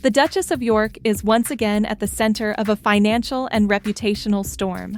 The Duchess of York is once again at the center of a financial and reputational storm.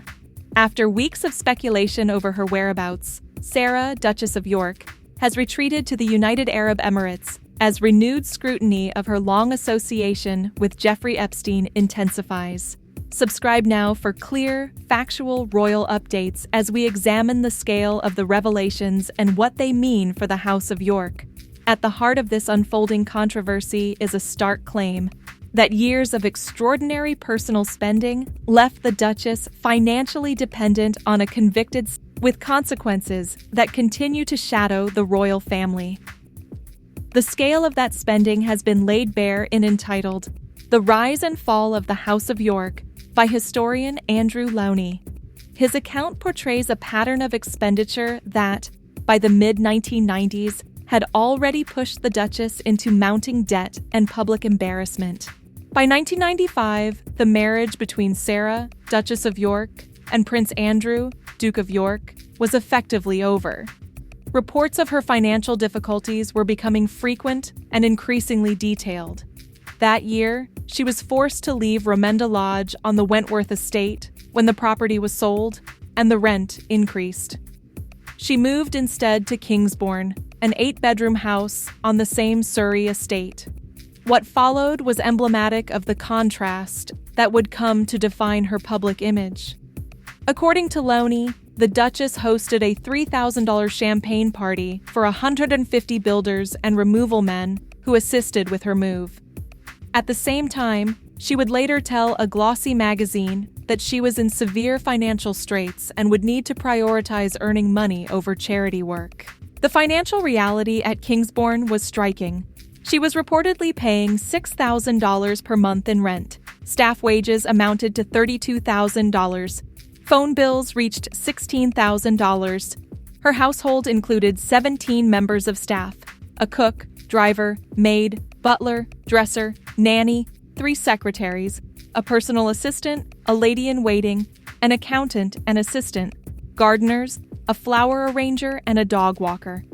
After weeks of speculation over her whereabouts, Sarah, Duchess of York, has retreated to the United Arab Emirates as renewed scrutiny of her long association with Jeffrey Epstein intensifies. Subscribe now for clear, factual royal updates as we examine the scale of the revelations and what they mean for the House of York. At the heart of this unfolding controversy is a stark claim that years of extraordinary personal spending left the Duchess financially dependent on a convicted, with consequences that continue to shadow the royal family. The scale of that spending has been laid bare in entitled The Rise and Fall of the House of York by historian Andrew Lowney. His account portrays a pattern of expenditure that, by the mid-1990s, had already pushed the Duchess into mounting debt and public embarrassment. By 1995, the marriage between Sarah, Duchess of York, and Prince Andrew, Duke of York, was effectively over. Reports of her financial difficulties were becoming frequent and increasingly detailed. That year, she was forced to leave Ramenda Lodge on the Wentworth estate when the property was sold and the rent increased. She moved instead to Kingsbourne, an 8-bedroom house on the same Surrey estate. What followed was emblematic of the contrast that would come to define her public image. According to Lowney, the Duchess hosted a $3,000 champagne party for 150 builders and removal men who assisted with her move. At the same time, she would later tell a glossy magazine that she was in severe financial straits and would need to prioritize earning money over charity work. The financial reality at Kingsbourne was striking. She was reportedly paying $6,000 per month in rent. Staff wages amounted to $32,000. Phone bills reached $16,000. Her household included 17 members of staff: a cook, driver, maid, butler, dresser, nanny, 3 secretaries, a personal assistant, a lady-in-waiting, an accountant and assistant, gardeners, a flower arranger, and a dog walker.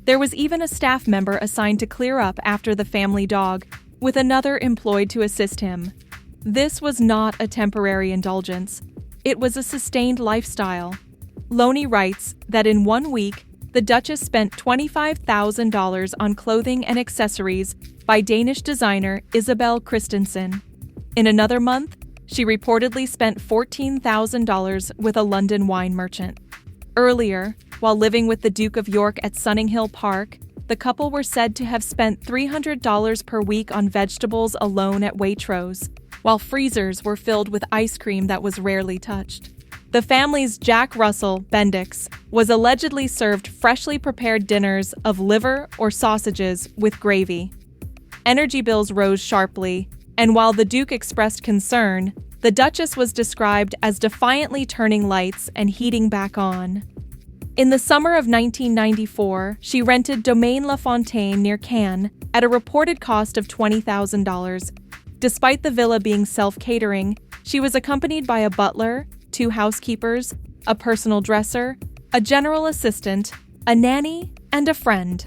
There was even a staff member assigned to clear up after the family dog, with another employed to assist him. This was not a temporary indulgence. It was a sustained lifestyle. Lowney writes that in 1 week, the Duchess spent $25,000 on clothing and accessories by Danish designer Isabel Christensen. In another month, she reportedly spent $14,000 with a London wine merchant. Earlier, while living with the Duke of York at Sunninghill Park, the couple were said to have spent $300 per week on vegetables alone at Waitrose, while freezers were filled with ice cream that was rarely touched. The family's Jack Russell, Bendix, was allegedly served freshly prepared dinners of liver or sausages with gravy. Energy bills rose sharply, and while the Duke expressed concern, the Duchess was described as defiantly turning lights and heating back on. In the summer of 1994, she rented Domaine La Fontaine near Cannes at a reported cost of $20,000. Despite the villa being self-catering, she was accompanied by a butler, 2 housekeepers, a personal dresser, a general assistant, a nanny, and a friend.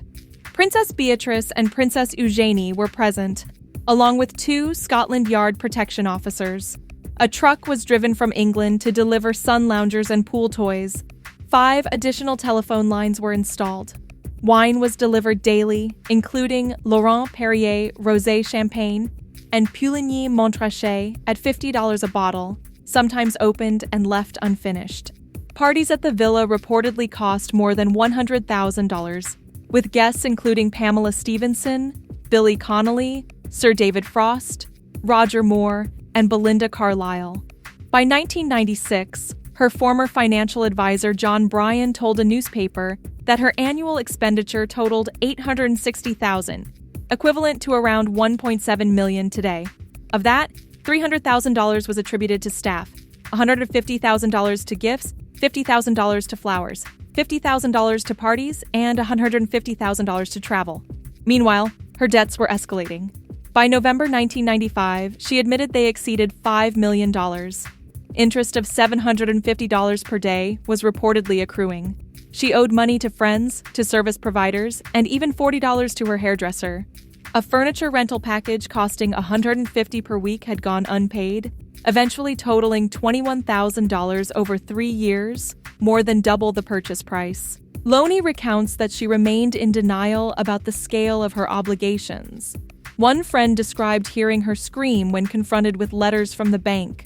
Princess Beatrice and Princess Eugenie were present, along with 2 Scotland Yard protection officers. A truck was driven from England to deliver sun loungers and pool toys. 5 additional telephone lines were installed. Wine was delivered daily, including Laurent Perrier Rosé Champagne and Puligny Montrachet at $50 a bottle, sometimes opened and left unfinished. Parties at the villa reportedly cost more than $100,000, with guests including Pamela Stephenson, Billy Connolly, Sir David Frost, Roger Moore, and Belinda Carlisle. By 1996, her former financial advisor John Bryan told a newspaper that her annual expenditure totaled $860,000, equivalent to around $1.7 million today. Of that, $300,000 was attributed to staff, $150,000 to gifts, $50,000 to flowers, $50,000 to parties, and $150,000 to travel. Meanwhile, her debts were escalating. By November 1995, she admitted they exceeded $5 million. Interest of $750 per day was reportedly accruing. She owed money to friends, to service providers, and even $40 to her hairdresser. A furniture rental package costing $150 per week had gone unpaid, eventually totaling $21,000 over 3 years, more than double the purchase price. Loney recounts that she remained in denial about the scale of her obligations. One friend described hearing her scream when confronted with letters from the bank.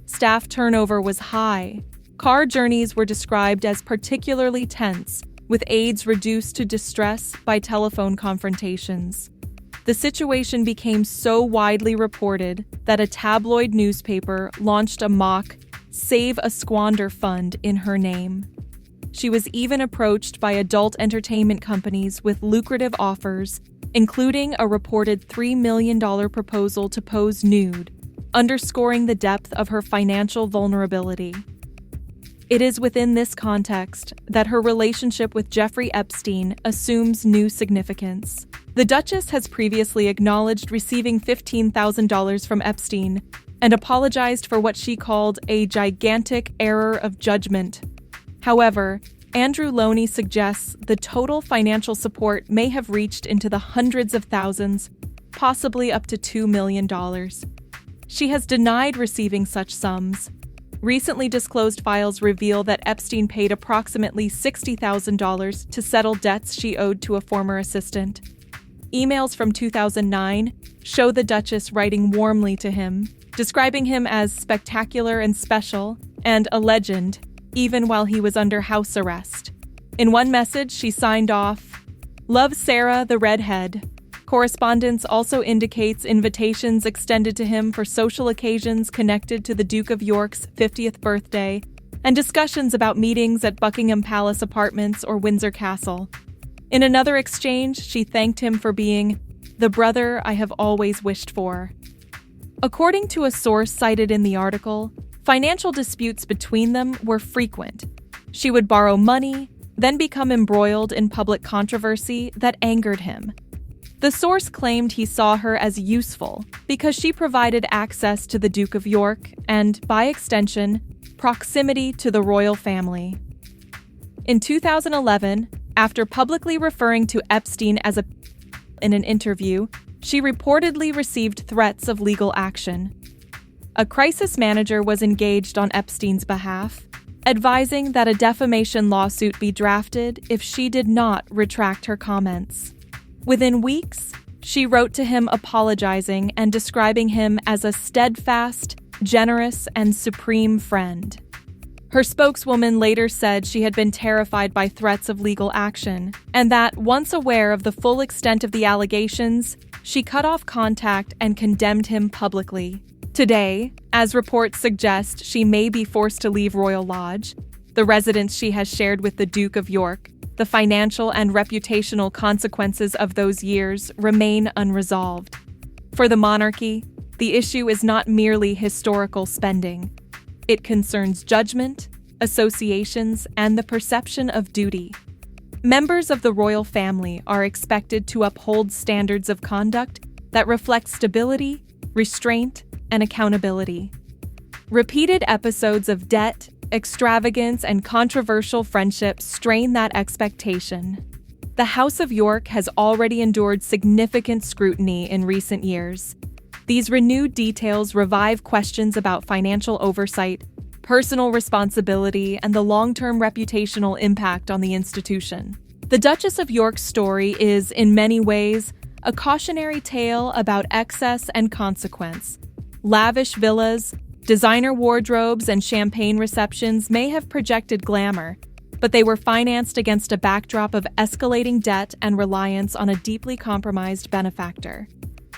Staff turnover was high. Car journeys were described as particularly tense, with aides reduced to distress by telephone confrontations. The situation became so widely reported that a tabloid newspaper launched a mock Save a Squander fund in her name. She was even approached by adult entertainment companies with lucrative offers, including a reported $3 million proposal to pose nude, underscoring the depth of her financial vulnerability. It is within this context that her relationship with Jeffrey Epstein assumes new significance. The Duchess has previously acknowledged receiving $15,000 from Epstein and apologized for what she called a gigantic error of judgment. However, Andrew Loney suggests the total financial support may have reached into the hundreds of thousands, possibly up to $2 million. She has denied receiving such sums. Recently disclosed files reveal that Epstein paid approximately $60,000 to settle debts she owed to a former assistant. Emails from 2009 show the Duchess writing warmly to him, describing him as spectacular and special, and a legend, even while he was under house arrest. In one message, she signed off, "Love Sarah, the redhead." Correspondence also indicates invitations extended to him for social occasions connected to the Duke of York's 50th birthday, and discussions about meetings at Buckingham Palace Apartments or Windsor Castle. In another exchange, she thanked him for being the brother I have always wished for. According to a source cited in the article, financial disputes between them were frequent. She would borrow money, then become embroiled in public controversy that angered him. The source claimed he saw her as useful because she provided access to the Duke of York and, by extension, proximity to the royal family. In 2011, after publicly referring to Epstein as in an interview, she reportedly received threats of legal action. A crisis manager was engaged on Epstein's behalf, advising that a defamation lawsuit be drafted if she did not retract her comments. Within weeks, she wrote to him apologizing and describing him as a steadfast, generous, and supreme friend. Her spokeswoman later said she had been terrified by threats of legal action, and that, once aware of the full extent of the allegations, she cut off contact and condemned him publicly. Today, as reports suggest, she may be forced to leave Royal Lodge, the residence she has shared with the Duke of York. The financial and reputational consequences of those years remain unresolved. For the monarchy, the issue is not merely historical spending. It concerns judgment, associations, and the perception of duty. Members of the royal family are expected to uphold standards of conduct that reflect stability, restraint, and accountability. Repeated episodes of debt, extravagance, and controversial friendships strain that expectation. The House of York has already endured significant scrutiny in recent years. These renewed details revive questions about financial oversight, personal responsibility, and the long-term reputational impact on the institution. The Duchess of York's story is, in many ways, a cautionary tale about excess and consequence. Lavish villas, designer wardrobes, and champagne receptions may have projected glamour, but they were financed against a backdrop of escalating debt and reliance on a deeply compromised benefactor.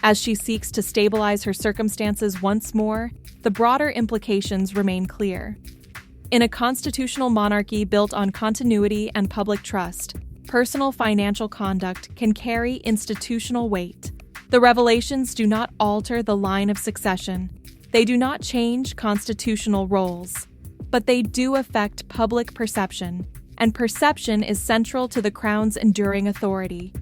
As she seeks to stabilize her circumstances once more, the broader implications remain clear. In a constitutional monarchy built on continuity and public trust, personal financial conduct can carry institutional weight. The revelations do not alter the line of succession. They do not change constitutional roles, but they do affect public perception, and perception is central to the Crown's enduring authority.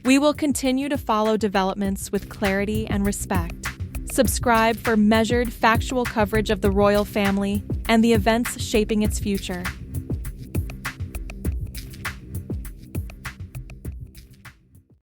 We will continue to follow developments with clarity and respect. Subscribe for measured, factual coverage of the royal family and the events shaping its future.